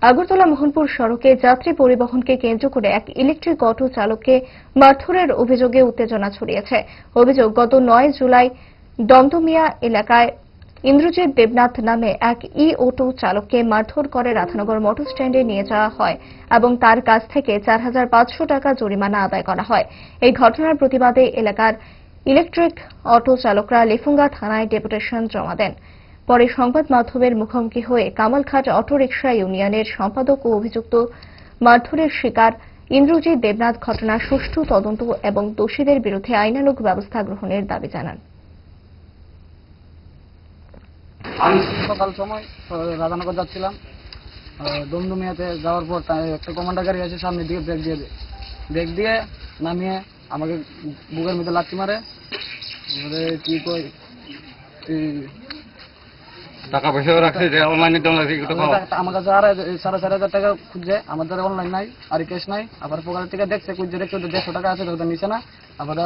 আগরতলা মোহনপুর সড়কে যাত্রী পরিবহনকে কেন্দ্র করে এক ইলেকট্রিক অটো চালককে মারধরের অভিযোগে উত্তেজনা ছড়িয়েছে। অভিযোগ, গত 9 জুলাই দমদমিয়া এলাকায় ইন্দ্রজিৎ দেবনাথ নামে এক অটো চালককে মারধর করে রাধানগর মোটর স্ট্যান্ডে নিয়ে যাওয়া হয় এবং তার কাছ থেকে 4,500 টাকা জরিমানা আদায় করা হয়। এই ঘটনার প্রতিবাদে এলাকার ইলেকট্রিক অটো চালকরা লেফুঙ্গা থানায় ডেপুটেশন জমা দেন। পরে সংবাদ মাধ্যমের মুখোমুখি হয়ে কামালঘাট অটো রিকশা ইউনিয়নের সম্পাদক ও অভিযুক্ত মারধরের শিকার ইন্দ্রজিৎ দেবনাথ ঘটনার সুষ্ঠু তদন্ত এবং দোষীদের বিরুদ্ধে আইনানুগ ব্যবস্থা গ্রহণের দাবি জানান। আমি সকাল সময় রাধানগর যাচ্ছিলাম, দমদমিয়াতে যাওয়ার পর একটা কমান্ডার গাড়ি আছে, সামনের দিকে ব্রেক দিয়ে নামিয়ে আমাকে বুকের মধ্যে লাথি মারে। কি কই টাকা পয়সা রাখছে যে অনলাইনে আমার কাছে 4,500 টাকা খুঁজছে, আমাদের অনলাইন নাই আর ক্যাশ নাই। আবার পকেটের থেকে দেখছে, খুঁজছে দেখছে 150 টাকা আছে, ওটা নিচে না। আবার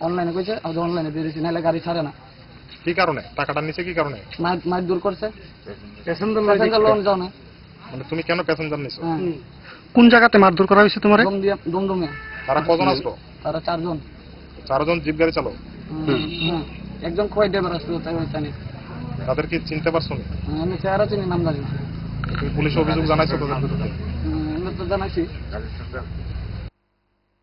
অনলাইনে কইছে, আমাদের অনলাইনে দিয়েছি, নাহলে গাড়ি ছাড়ে না। কি কারণে টাকাটা নিচে? কি কারণে? মাইক দূর করছে, প্যাসেঞ্জার লোন যাও না। মানে তুমি কেন প্যাসেঞ্জার নিছো? কোন জায়গাতে মারধর করা হয়েছে তোমার? দমদমিয়া। তারা কজন আসলো? তারা 4 জন। 4 জন জিপ গাড়ি চালক? একজন খোয়াই ড্রাইভার আসলো, তাই জানি। তাদের কি চিনতে পারছো না? আমি চেহারা চিনি, নাম জানি। তুমি পুলিশে অভিযোগ জানাইছো তাদের বিরুদ্ধে? আমি তো জানাইছি।